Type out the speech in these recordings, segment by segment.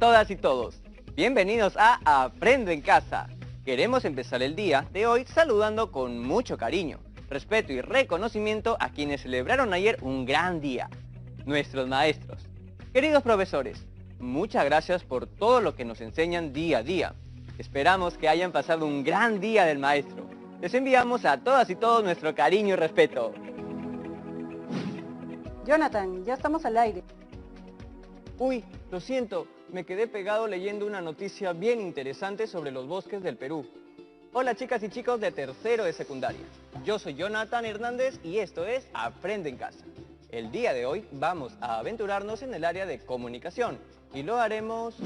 todas y todos. Bienvenidos a Aprendo en Casa. Queremos empezar el día de hoy saludando con mucho cariño, respeto y reconocimiento a quienes celebraron ayer un gran día, nuestros maestros. Queridos profesores, muchas gracias por todo lo que nos enseñan día a día. Esperamos que hayan pasado un gran día del maestro. Les enviamos a todas y todos nuestro cariño y respeto. Jonathan, ya estamos al aire. Uy, lo siento, me quedé pegado leyendo una noticia bien interesante sobre los bosques del Perú. Hola chicas y chicos de tercero de secundaria. Yo soy Jonathan Hernández y esto es Aprende en Casa. El día de hoy vamos a aventurarnos en el área de comunicación y lo haremos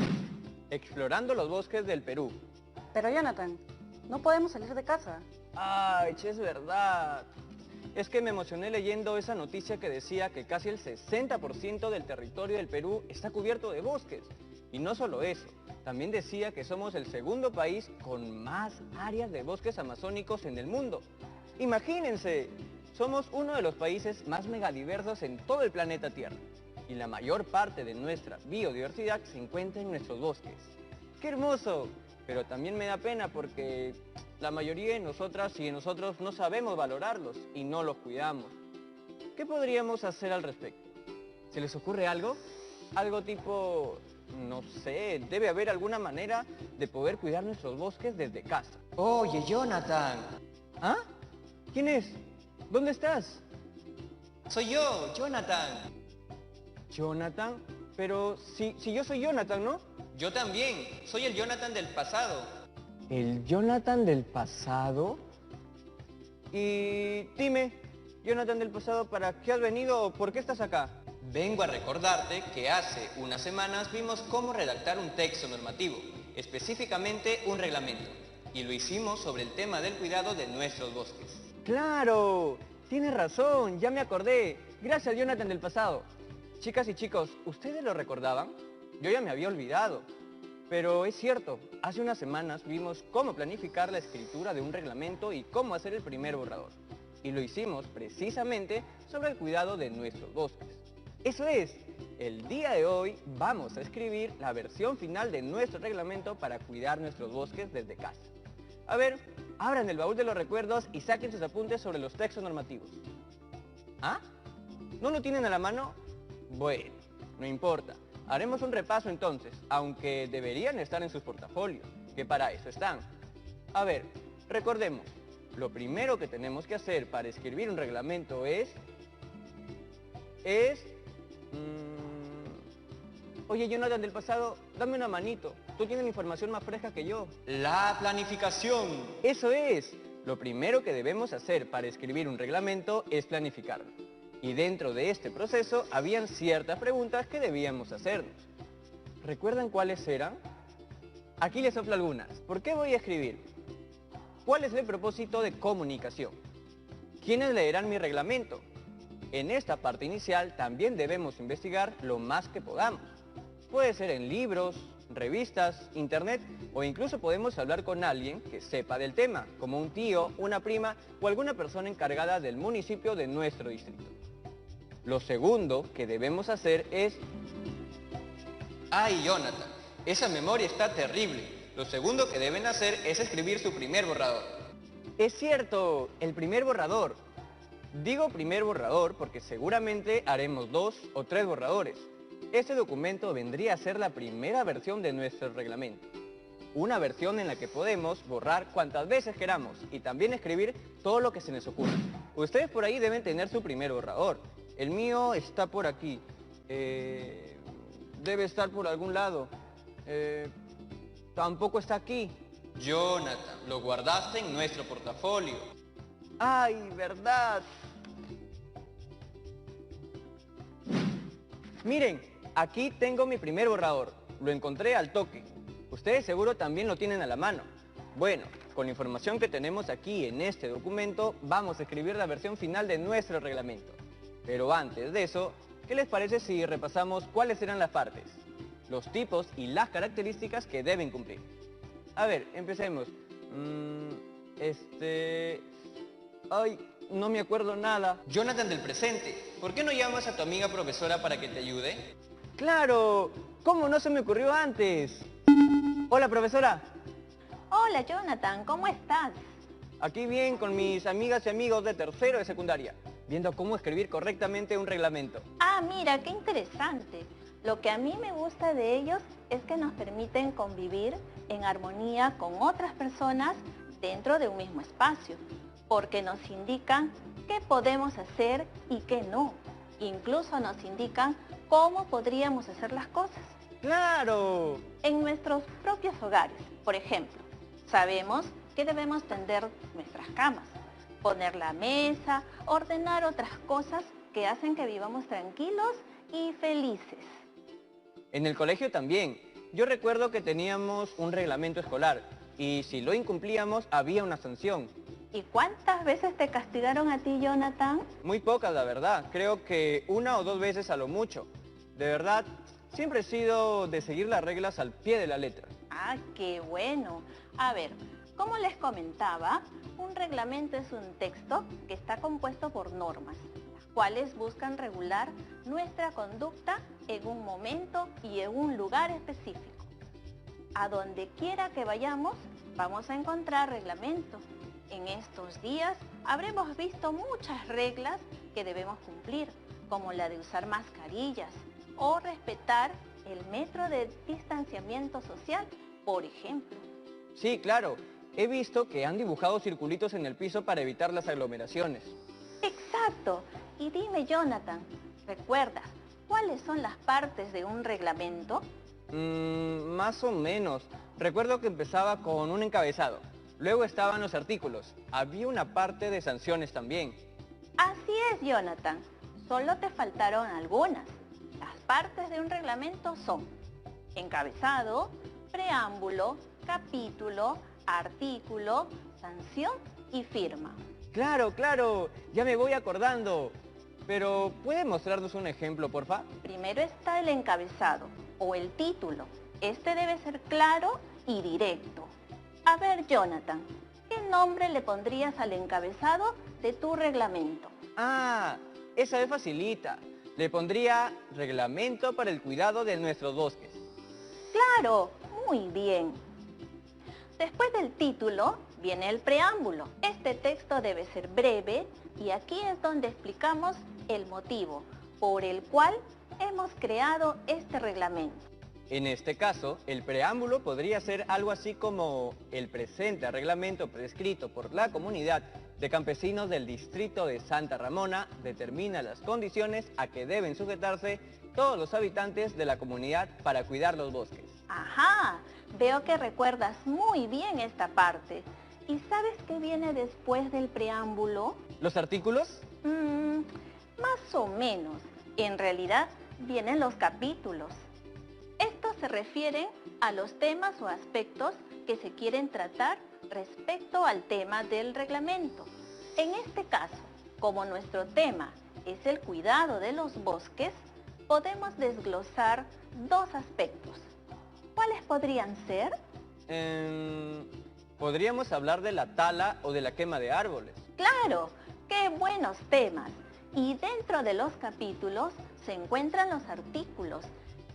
explorando los bosques del Perú. Pero Jonathan, no podemos salir de casa. Ay, che, es verdad. Es que me emocioné leyendo esa noticia que decía que casi el 60% del territorio del Perú está cubierto de bosques. Y no solo eso, también decía que somos el segundo país con más áreas de bosques amazónicos en el mundo. Imagínense, somos uno de los países más megadiversos en todo el planeta Tierra. Y la mayor parte de nuestra biodiversidad se encuentra en nuestros bosques. ¡Qué hermoso! Pero también me da pena porque la mayoría de nosotras y de nosotros no sabemos valorarlos y no los cuidamos. ¿Qué podríamos hacer al respecto? ¿Se les ocurre algo? Algo tipo, no sé, debe haber alguna manera de poder cuidar nuestros bosques desde casa. Oye, Jonathan. ¿Ah? ¿Quién es? ¿Dónde estás? Soy yo, Jonathan. ¿Jonathan? Pero si yo soy Jonathan, ¿no? Yo también. Soy el Jonathan del pasado. ¿El Jonathan del pasado? Y dime, Jonathan del pasado, ¿para qué has venido o por qué estás acá? Vengo a recordarte que hace unas semanas vimos cómo redactar un texto normativo, específicamente un reglamento, y lo hicimos sobre el tema del cuidado de nuestros bosques. ¡Claro! Tienes razón, ya me acordé. Gracias, Jonathan del pasado. Chicas y chicos, ¿ustedes lo recordaban? Yo ya me había olvidado. Pero es cierto, hace unas semanas vimos cómo planificar la escritura de un reglamento y cómo hacer el primer borrador. Y lo hicimos precisamente sobre el cuidado de nuestros bosques. Eso es, el día de hoy vamos a escribir la versión final de nuestro reglamento para cuidar nuestros bosques desde casa. A ver, abran el baúl de los recuerdos y saquen sus apuntes sobre los textos normativos. ¿Ah? ¿No lo tienen a la mano? Bueno, no importa. Haremos un repaso entonces, aunque deberían estar en sus portafolios, que para eso están. A ver, recordemos, lo primero que tenemos que hacer para escribir un reglamento es... Oye, Jonathan del pasado, dame una manito. Tú tienes la información más fresca que yo. La planificación. Eso es. Lo primero que debemos hacer para escribir un reglamento es planificarlo. Y dentro de este proceso habían ciertas preguntas que debíamos hacernos. ¿Recuerdan cuáles eran? Aquí les soplo algunas. ¿Por qué voy a escribir? ¿Cuál es el propósito de comunicación? ¿Quiénes leerán mi reglamento? En esta parte inicial también debemos investigar lo más que podamos. Puede ser en libros, revistas, internet o incluso podemos hablar con alguien que sepa del tema, como un tío, una prima o alguna persona encargada del municipio de nuestro distrito. Lo segundo que debemos hacer es... Ay, Jonathan, esa memoria está terrible. Lo segundo que deben hacer es escribir su primer borrador. Es cierto, el primer borrador. Digo primer borrador porque seguramente haremos 2 o 3 borradores. Este documento vendría a ser la primera versión de nuestro reglamento. Una versión en la que podemos borrar cuantas veces queramos y también escribir todo lo que se les ocurra. Ustedes por ahí deben tener su primer borrador. El mío está por aquí. Debe estar por algún lado. Tampoco está aquí. Jonathan, lo guardaste en nuestro portafolio. ¡Ay, verdad! Miren, aquí tengo mi primer borrador. Lo encontré al toque. Ustedes seguro también lo tienen a la mano. Bueno, con la información que tenemos aquí en este documento, vamos a escribir la versión final de nuestro reglamento. Pero antes de eso, ¿qué les parece si repasamos cuáles eran las partes? Los tipos y las características que deben cumplir. A ver, empecemos. Ay, no me acuerdo nada. Jonathan del presente, ¿por qué no llamas a tu amiga profesora para que te ayude? ¡Claro! ¿Cómo no se me ocurrió antes? Hola, profesora. Hola, Jonathan, ¿cómo estás? Aquí bien con mis amigas y amigos de tercero de secundaria, viendo cómo escribir correctamente un reglamento. Ah, mira, qué interesante. Lo que a mí me gusta de ellos es que nos permiten convivir en armonía con otras personas dentro de un mismo espacio, porque nos indican qué podemos hacer y qué no. Incluso nos indican cómo podríamos hacer las cosas. ¡Claro! En nuestros propios hogares, por ejemplo, sabemos que debemos tender nuestras camas, poner la mesa, ordenar otras cosas que hacen que vivamos tranquilos y felices. En el colegio también. Yo recuerdo que teníamos un reglamento escolar y si lo incumplíamos había una sanción. ¿Y cuántas veces te castigaron a ti, Jonathan? Muy pocas, la verdad. Creo que 1 o 2 veces a lo mucho. De verdad, siempre he sido de seguir las reglas al pie de la letra. Ah, qué bueno. A ver, como les comentaba, un reglamento es un texto que está compuesto por normas, las cuales buscan regular nuestra conducta en un momento y en un lugar específico. A donde quiera que vayamos, vamos a encontrar reglamentos. En estos días habremos visto muchas reglas que debemos cumplir, como la de usar mascarillas o respetar el metro de distanciamiento social, por ejemplo. Sí, claro. He visto que han dibujado circulitos en el piso para evitar las aglomeraciones. Exacto. Y dime, Jonathan, ¿recuerdas cuáles son las partes de un reglamento? Más o menos. Recuerdo que empezaba con un encabezado. Luego estaban los artículos. Había una parte de sanciones también. Así es, Jonathan. Solo te faltaron algunas. Las partes de un reglamento son encabezado, preámbulo, capítulo, artículo, sanción y firma. Claro, claro. Ya me voy acordando. Pero, ¿puede mostrarnos un ejemplo, porfa? Primero está el encabezado o el título. Este debe ser claro y directo. A ver, Jonathan, ¿qué nombre le pondrías al encabezado de tu reglamento? Ah, esa es facilita. Le pondría reglamento para el cuidado de nuestros bosques. ¡Claro! Muy bien. Después del título viene el preámbulo. Este texto debe ser breve y aquí es donde explicamos el motivo por el cual hemos creado este reglamento. En este caso, el preámbulo podría ser algo así como el presente reglamento prescrito por la comunidad de campesinos del distrito de Santa Ramona determina las condiciones a que deben sujetarse todos los habitantes de la comunidad para cuidar los bosques. Ajá, veo que recuerdas muy bien esta parte. ¿Y sabes qué viene después del preámbulo? ¿Los artículos? Más o menos. En realidad vienen los capítulos. Estos se refieren a los temas o aspectos que se quieren tratar respecto al tema del reglamento. En este caso, como nuestro tema es el cuidado de los bosques, podemos desglosar 2 aspectos. ¿Cuáles podrían ser? Podríamos hablar de la tala o de la quema de árboles. ¡Claro! ¡Qué buenos temas! Y dentro de los capítulos se encuentran los artículos.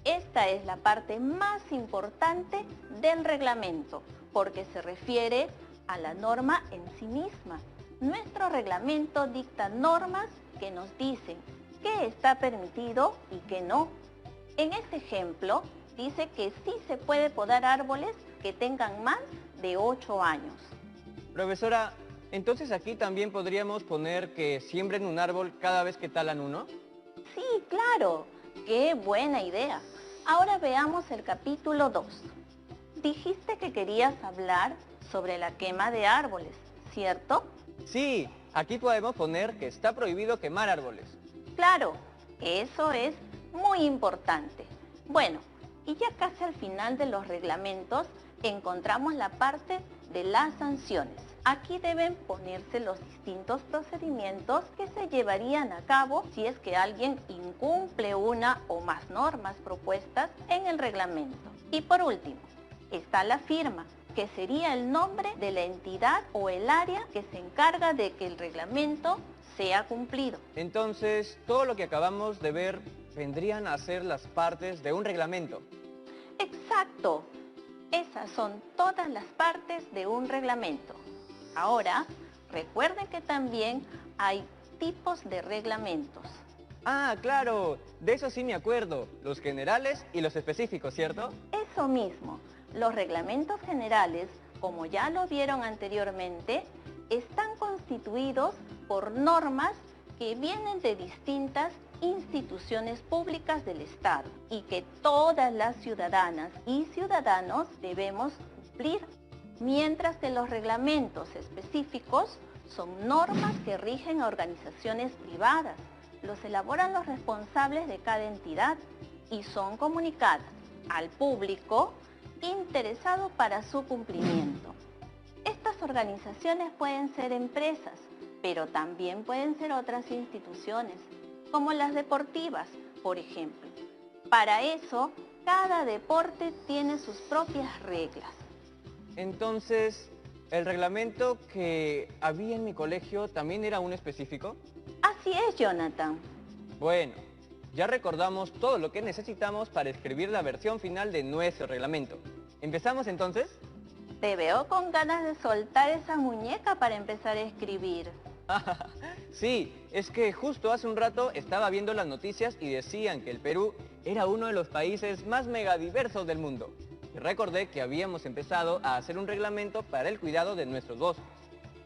Esta es la parte más importante del reglamento, porque se refiere a la norma en sí misma. Nuestro reglamento dicta normas que nos dicen qué está permitido y qué no. En este ejemplo, dice que sí se puede podar árboles que tengan más de 8 años. Profesora, entonces aquí también podríamos poner que siembren un árbol cada vez que talan uno. Sí, claro. ¡Qué buena idea! Ahora veamos el capítulo 2. Dijiste que querías hablar sobre la quema de árboles, ¿cierto? Sí, aquí podemos poner que está prohibido quemar árboles. Claro, eso es muy importante. Bueno, y ya casi al final de los reglamentos encontramos la parte de las sanciones. Aquí deben ponerse los distintos procedimientos que se llevarían a cabo si es que alguien incumple una o más normas propuestas en el reglamento. Y por último, está la firma, que sería el nombre de la entidad o el área que se encarga de que el reglamento sea cumplido. Entonces, todo lo que acabamos de ver vendrían a ser las partes de un reglamento. Exacto. Esas son todas las partes de un reglamento. Ahora, recuerden que también hay tipos de reglamentos. Ah, claro, de eso sí me acuerdo, los generales y los específicos, ¿cierto? Eso mismo, los reglamentos generales, como ya lo vieron anteriormente, están constituidos por normas que vienen de distintas instituciones públicas del Estado y que todas las ciudadanas y ciudadanos debemos cumplir, mientras que los reglamentos específicos son normas que rigen a organizaciones privadas. Los elaboran los responsables de cada entidad y son comunicadas al público interesado para su cumplimiento. Estas organizaciones pueden ser empresas, pero también pueden ser otras instituciones, como las deportivas, por ejemplo. Para eso, cada deporte tiene sus propias reglas. Entonces, ¿el reglamento que había en mi colegio también era un específico? Así es, Jonathan. Bueno, ya recordamos todo lo que necesitamos para escribir la versión final de nuestro reglamento. ¿Empezamos entonces? Te veo con ganas de soltar esa muñeca para empezar a escribir. Sí, es que justo hace un rato estaba viendo las noticias y decían que el Perú era uno de los países más megadiversos del mundo. Y recordé que habíamos empezado a hacer un reglamento para el cuidado de nuestros bosques.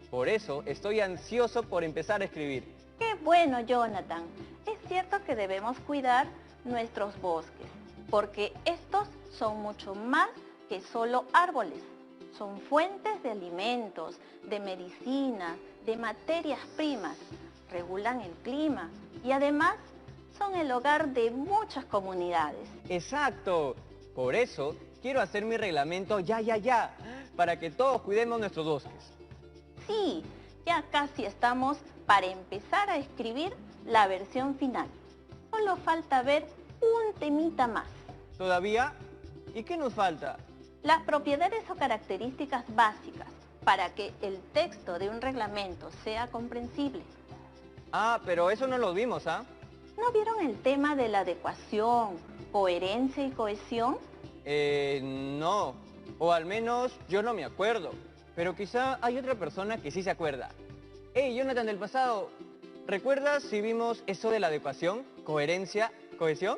Por eso estoy ansioso por empezar a escribir. ¡Qué bueno, Jonathan! Es cierto que debemos cuidar nuestros bosques, porque estos son mucho más que solo árboles. Son fuentes de alimentos, de medicina, de materias primas, regulan el clima y además son el hogar de muchas comunidades. ¡Exacto! Por eso quiero hacer mi reglamento ya, para que todos cuidemos nuestros bosques. Sí, ya casi estamos para empezar a escribir la versión final. Solo falta ver un temita más. ¿Todavía? ¿Y qué nos falta? Las propiedades o características básicas para que el texto de un reglamento sea comprensible. Ah, pero eso no lo vimos, ¿ah? ¿No vieron el tema de la adecuación, coherencia y cohesión? No. O al menos yo no me acuerdo. Pero quizá hay otra persona que sí se acuerda. Hey, Jonathan del pasado, ¿recuerdas si vimos eso de la adecuación, coherencia, cohesión?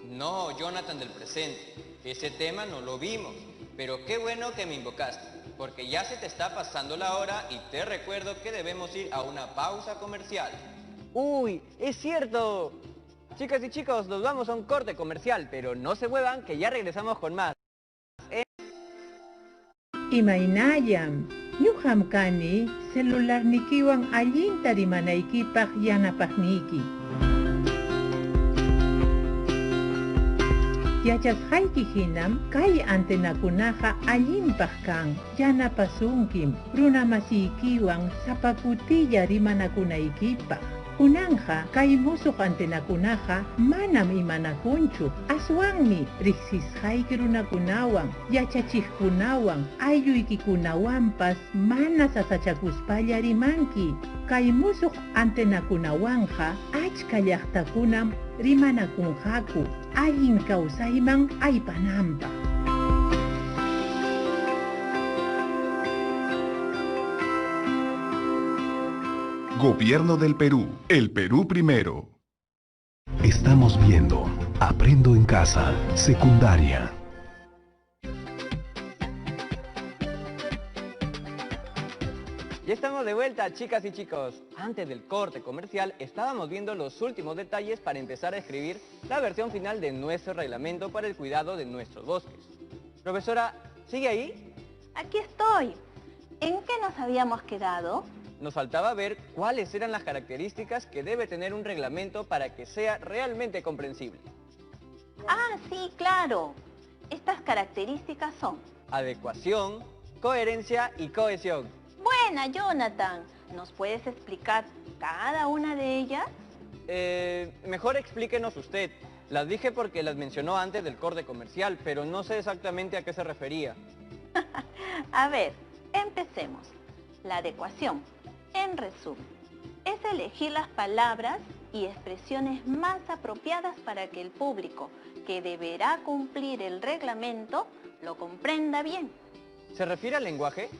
No, Jonathan del presente, ese tema no lo vimos, pero qué bueno que me invocaste, porque ya se te está pasando la hora y te recuerdo que debemos ir a una pausa comercial. ¡Uy, es cierto! Chicas y chicos, nos vamos a un corte comercial, pero no se muevan que ya regresamos con más. Imaynallam, ñuqam kani celularnikiwan allinta rimanaykipaq yanapaqniki. Yachasqayki hinam kay antenakunaqa allinpaq kan, yanapasunkim runamasiykiwan sapakutilla rimanakunaykipaq. Kunanja kay musuq antenakunaqa manam imanakunchu, aswanmi riqsisqayki runakunawan, yachachiqkunawan, aylluykikunawanpas mana sasachakuspalla rimanki. Kay musuq antenakunawanja achka llaqtakunam rimanakunqaku, allin kawsayman aypananpaq. Gobierno del Perú. El Perú primero. Estamos viendo Aprendo en Casa, secundaria. Ya estamos de vuelta, chicas y chicos. Antes del corte comercial estábamos viendo los últimos detalles para empezar a escribir la versión final de nuestro reglamento para el cuidado de nuestros bosques. Profesora, ¿sigue ahí? Aquí estoy. ¿En qué nos habíamos quedado? Nos faltaba ver cuáles eran las características que debe tener un reglamento para que sea realmente comprensible. Ah, sí, claro. Estas características son... Adecuación, coherencia y cohesión. Buena, Jonathan. ¿Nos puedes explicar cada una de ellas? Mejor explíquenos usted. Las dije porque las mencionó antes del corte comercial, pero no sé exactamente a qué se refería. A ver, empecemos. La adecuación, en resumen, es elegir las palabras y expresiones más apropiadas para que el público que deberá cumplir el reglamento lo comprenda bien. ¿Se refiere al lenguaje?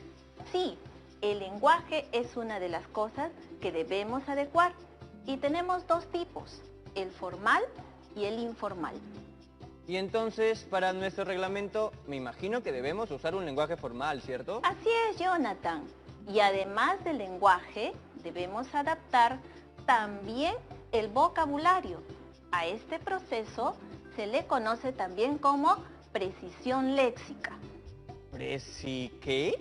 Sí, el lenguaje es una de las cosas que debemos adecuar y tenemos dos tipos, el formal y el informal. Y entonces, para nuestro reglamento, me imagino que debemos usar un lenguaje formal, ¿cierto? Así es, Jonathan. Y además del lenguaje, debemos adaptar también el vocabulario. A este proceso se le conoce también como precisión léxica. ¿Qué?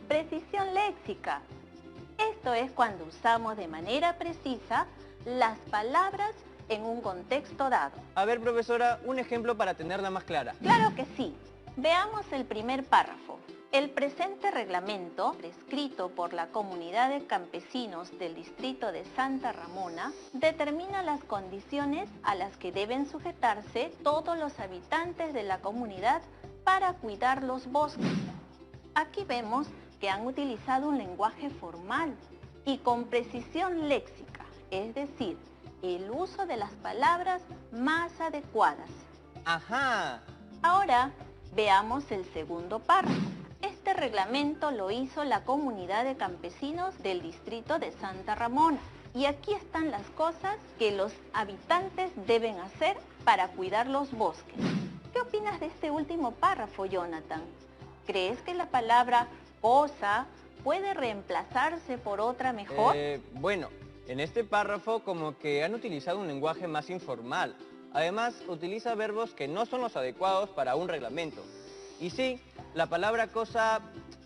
Precisión léxica. Esto es cuando usamos de manera precisa las palabras en un contexto dado. A ver, profesora, un ejemplo para tenerla más clara. Claro que sí. Veamos el primer párrafo. El presente reglamento, prescrito por la Comunidad de Campesinos del Distrito de Santa Ramona, determina las condiciones a las que deben sujetarse todos los habitantes de la comunidad para cuidar los bosques. Aquí vemos que han utilizado un lenguaje formal y con precisión léxica, es decir, el uso de las palabras más adecuadas. ¡Ajá! Ahora veamos el segundo párrafo. Este reglamento lo hizo la Comunidad de Campesinos del Distrito de Santa Ramona. Y aquí están las cosas que los habitantes deben hacer para cuidar los bosques. ¿Qué opinas de este último párrafo, Jonathan? ¿Crees que la palabra cosa puede reemplazarse por otra mejor? Bueno, en este párrafo como que han utilizado un lenguaje más informal. Además, utiliza verbos que no son los adecuados para un reglamento. Y sí, la palabra cosa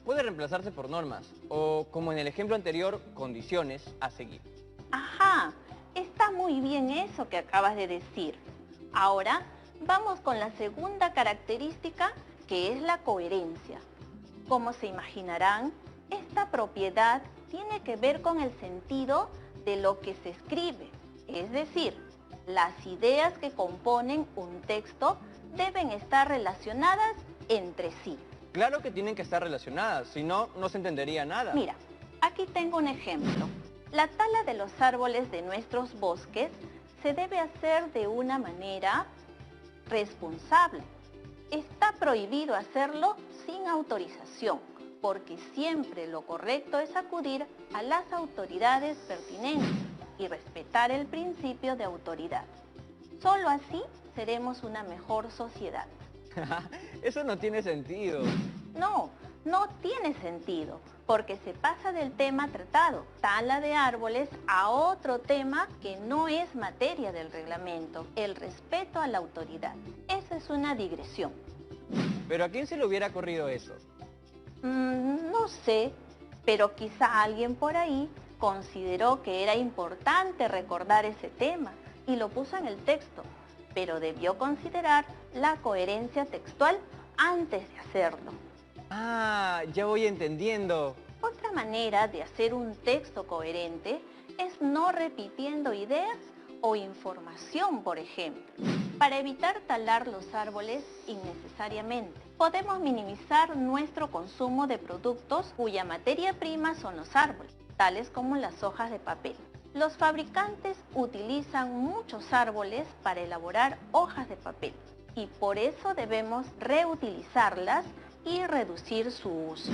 puede reemplazarse por normas, o como en el ejemplo anterior, condiciones a seguir. Ajá, está muy bien eso que acabas de decir. Ahora, vamos con la segunda característica, que es la coherencia. Como se imaginarán, esta propiedad tiene que ver con el sentido de lo que se escribe. Es decir, las ideas que componen un texto deben estar relacionadas entre sí. Claro que tienen que estar relacionadas, si no, no se entendería nada. Mira, aquí tengo un ejemplo. La tala de los árboles de nuestros bosques se debe hacer de una manera responsable. Está prohibido hacerlo sin autorización, porque siempre lo correcto es acudir a las autoridades pertinentes y respetar el principio de autoridad. Solo así seremos una mejor sociedad. Eso no tiene sentido. No, no tiene sentido, porque se pasa del tema tratado, tala de árboles, a otro tema que no es materia del reglamento, el respeto a la autoridad. Esa es una digresión. ¿Pero a quién se le hubiera ocurrido eso? No sé, pero quizá alguien por ahí consideró que era importante recordar ese tema y lo puso en el texto, pero debió considerar la coherencia textual antes de hacerlo. Ah, ya voy entendiendo. Otra manera de hacer un texto coherente es no repitiendo ideas o información, por ejemplo. Para evitar talar los árboles innecesariamente, podemos minimizar nuestro consumo de productos cuya materia prima son los árboles, tales como las hojas de papel. Los fabricantes utilizan muchos árboles para elaborar hojas de papel y por eso debemos reutilizarlas y reducir su uso.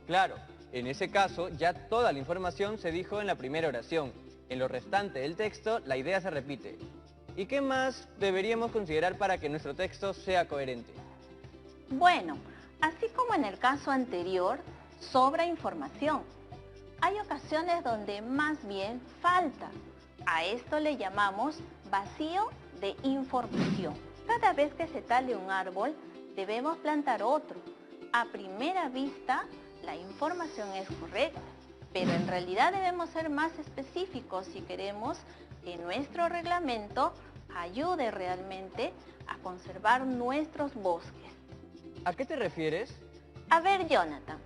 Claro, en ese caso ya toda la información se dijo en la primera oración. En lo restante del texto la idea se repite. ¿Y qué más deberíamos considerar para que nuestro texto sea coherente? Bueno, así como en el caso anterior, sobra información. Hay ocasiones donde más bien falta. A esto le llamamos vacío de información. Cada vez que se tale un árbol, debemos plantar otro. A primera vista, la información es correcta, pero en realidad debemos ser más específicos si queremos que nuestro reglamento ayude realmente a conservar nuestros bosques. ¿A qué te refieres? A ver, Jonathan,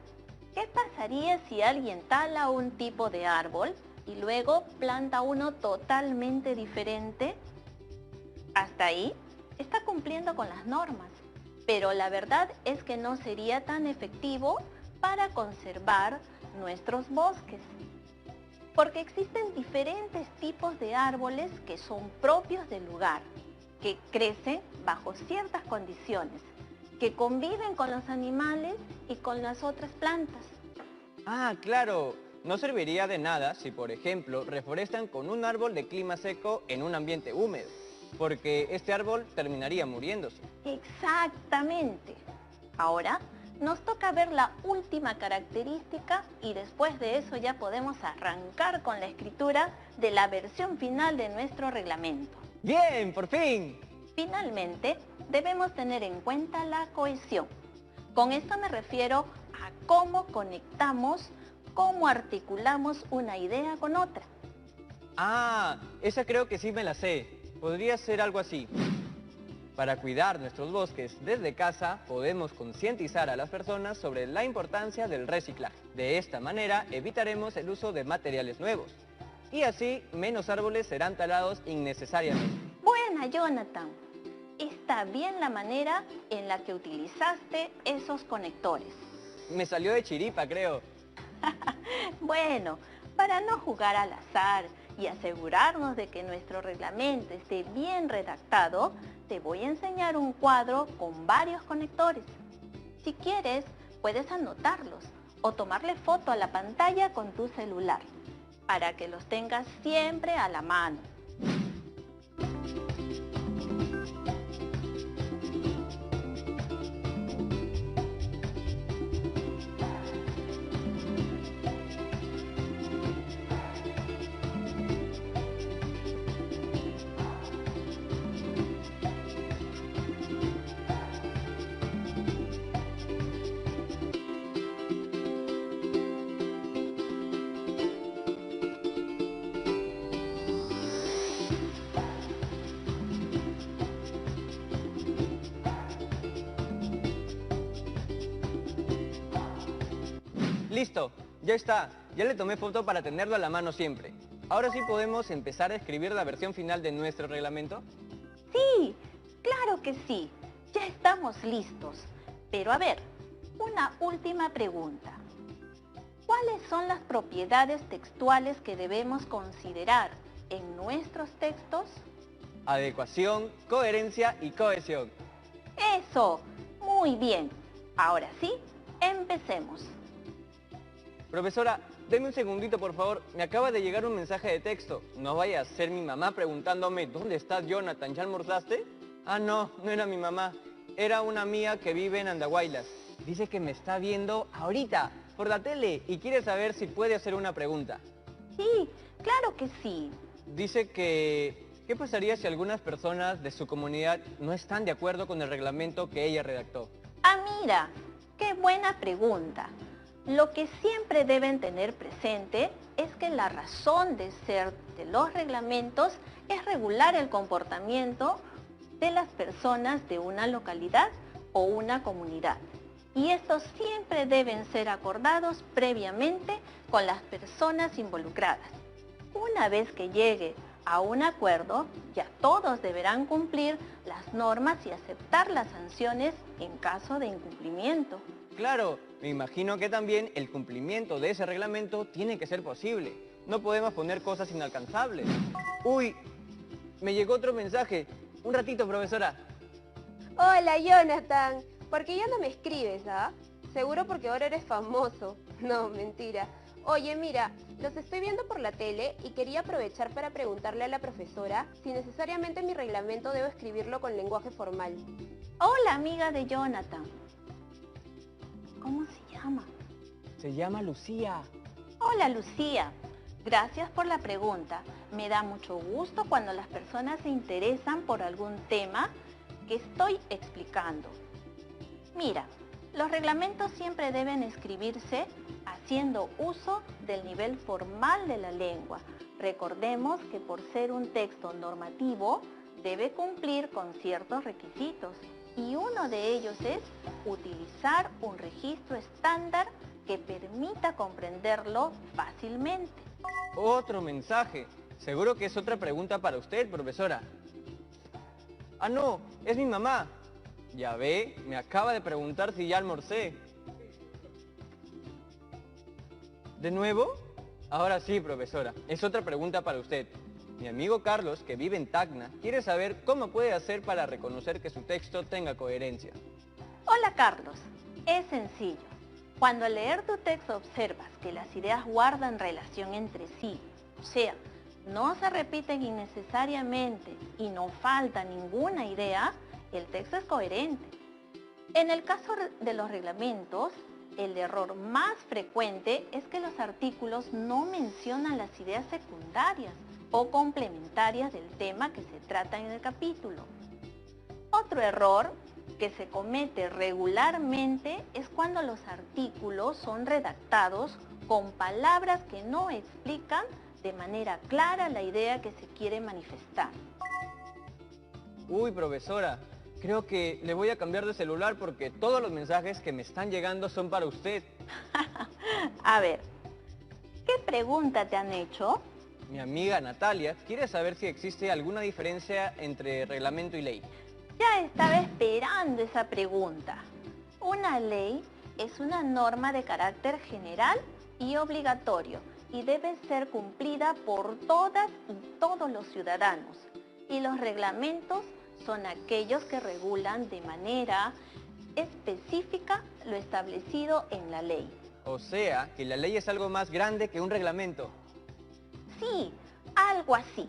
¿qué pasaría si alguien tala un tipo de árbol y luego planta uno totalmente diferente? Hasta ahí está cumpliendo con las normas, pero la verdad es que no sería tan efectivo para conservar nuestros bosques. Porque existen diferentes tipos de árboles que son propios del lugar que crecen bajo ciertas condiciones, que conviven con los animales y con las otras plantas. Ah, claro. No serviría de nada si, por ejemplo, reforestan con un árbol de clima seco en un ambiente húmedo, porque este árbol terminaría muriéndose. Exactamente. Ahora nos toca ver la última característica y después de eso ya podemos arrancar con la escritura de la versión final de nuestro reglamento. ¡Bien! ¡Por fin! Finalmente, debemos tener en cuenta la cohesión. Con esto me refiero a cómo conectamos, cómo articulamos una idea con otra. Ah, esa creo que sí me la sé. Podría ser algo así. Para cuidar nuestros bosques desde casa, podemos concientizar a las personas sobre la importancia del reciclaje. De esta manera, evitaremos el uso de materiales nuevos. Y así, menos árboles serán talados innecesariamente. Buena, Jonathan. Está bien la manera en la que utilizaste esos conectores. Me salió de chiripa, creo. Bueno, para no jugar al azar y asegurarnos de que nuestro reglamento esté bien redactado, te voy a enseñar un cuadro con varios conectores. Si quieres, puedes anotarlos o tomarle foto a la pantalla con tu celular, para que los tengas siempre a la mano. Listo, ya está. Ya le tomé foto para tenerlo a la mano siempre. Ahora sí podemos empezar a escribir la versión final de nuestro reglamento. Sí, claro que sí. Ya estamos listos. Pero a ver, una última pregunta. ¿Cuáles son las propiedades textuales que debemos considerar en nuestros textos? Adecuación, coherencia y cohesión. Eso, muy bien. Ahora sí, empecemos. Profesora, deme un segundito, por favor. Me acaba de llegar un mensaje de texto. No vaya a ser mi mamá preguntándome, ¿dónde estás, Jonathan? ¿Ya almorzaste? Ah, no, no era mi mamá. Era una mía que vive en Andahuaylas. Dice que me está viendo ahorita, por la tele, y quiere saber si puede hacer una pregunta. Sí, claro que sí. Dice que, ¿qué pasaría si algunas personas de su comunidad no están de acuerdo con el reglamento que ella redactó? Ah, mira, qué buena pregunta. Lo que siempre deben tener presente es que la razón de ser de los reglamentos es regular el comportamiento de las personas de una localidad o una comunidad. Y estos siempre deben ser acordados previamente con las personas involucradas. Una vez que llegue a un acuerdo, ya todos deberán cumplir las normas y aceptar las sanciones en caso de incumplimiento. Claro, me imagino que también el cumplimiento de ese reglamento tiene que ser posible. No podemos poner cosas inalcanzables. Uy, me llegó otro mensaje. Un ratito, profesora. Hola, Jonathan. ¿Por qué ya no me escribes, ah? Seguro porque ahora eres famoso. No, mentira. Oye, mira, los estoy viendo por la tele y quería aprovechar para preguntarle a la profesora si necesariamente mi reglamento debo escribirlo con lenguaje formal. Hola, amiga de Jonathan. ¿Cómo se llama? Se llama Lucía. Hola, Lucía. Gracias por la pregunta. Me da mucho gusto cuando las personas se interesan por algún tema que estoy explicando. Mira, los reglamentos siempre deben escribirse haciendo uso del nivel formal de la lengua. Recordemos que por ser un texto normativo, debe cumplir con ciertos requisitos. Y uno de ellos es utilizar un registro estándar que permita comprenderlo fácilmente. Otro mensaje. Seguro que es otra pregunta para usted, profesora. Ah, no, es mi mamá. Ya ve, me acaba de preguntar si ya almorcé. ¿De nuevo? Ahora sí, profesora. Es otra pregunta para usted. Mi amigo Carlos, que vive en Tacna, quiere saber cómo puede hacer para reconocer que su texto tenga coherencia. Hola Carlos, es sencillo. Cuando al leer tu texto observas que las ideas guardan relación entre sí, o sea, no se repiten innecesariamente y no falta ninguna idea, el texto es coherente. En el caso de los reglamentos, el error más frecuente es que los artículos no mencionan las ideas secundarias o complementarias del tema que se trata en el capítulo. Otro error que se comete regularmente es cuando los artículos son redactados con palabras que no explican de manera clara la idea que se quiere manifestar. Uy, profesora, creo que le voy a cambiar de celular porque todos los mensajes que me están llegando son para usted. A ver, ¿qué pregunta te han hecho? Mi amiga Natalia quiere saber si existe alguna diferencia entre reglamento y ley. Ya estaba esperando esa pregunta. Una ley es una norma de carácter general y obligatorio y debe ser cumplida por todas y todos los ciudadanos. Y los reglamentos son aquellos que regulan de manera específica lo establecido en la ley. O sea, que la ley es algo más grande que un reglamento. Sí, algo así.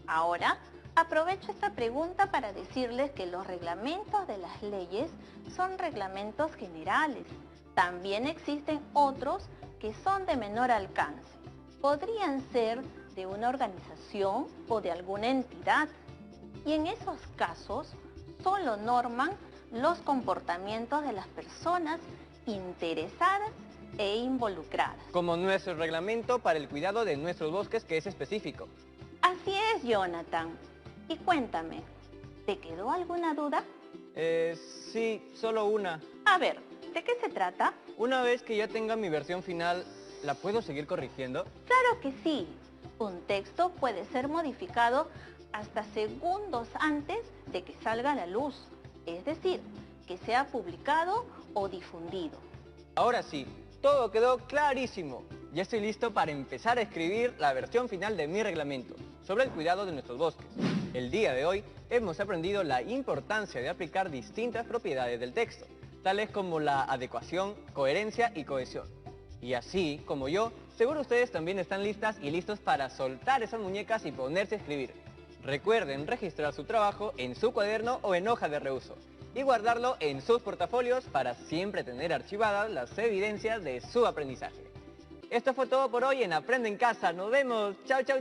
Ahora, aprovecho esta pregunta para decirles que los reglamentos de las leyes son reglamentos generales. También existen otros que son de menor alcance. Podrían ser de una organización o de alguna entidad. Y en esos casos, solo norman los comportamientos de las personas interesadas e involucradas. Como nuestro reglamento para el cuidado de nuestros bosques, que es específico. Así es, Jonathan. Y cuéntame, ¿te quedó alguna duda? Sí, solo una. A ver, ¿de qué se trata? Una vez que ya tenga mi versión final, ¿la puedo seguir corrigiendo? Claro que sí. Un texto puede ser modificado hasta segundos antes de que salga a la luz, es decir, que sea publicado o difundido. Ahora sí, todo quedó clarísimo. Ya estoy listo para empezar a escribir la versión final de mi reglamento sobre el cuidado de nuestros bosques. El día de hoy hemos aprendido la importancia de aplicar distintas propiedades del texto, tales como la adecuación, coherencia y cohesión. Y así como yo, seguro ustedes también están listas y listos para soltar esas muñecas y ponerse a escribir. Recuerden registrar su trabajo en su cuaderno o en hoja de reuso y guardarlo en sus portafolios para siempre tener archivadas las evidencias de su aprendizaje. Esto fue todo por hoy en Aprende en Casa. Nos vemos. Chao, chao.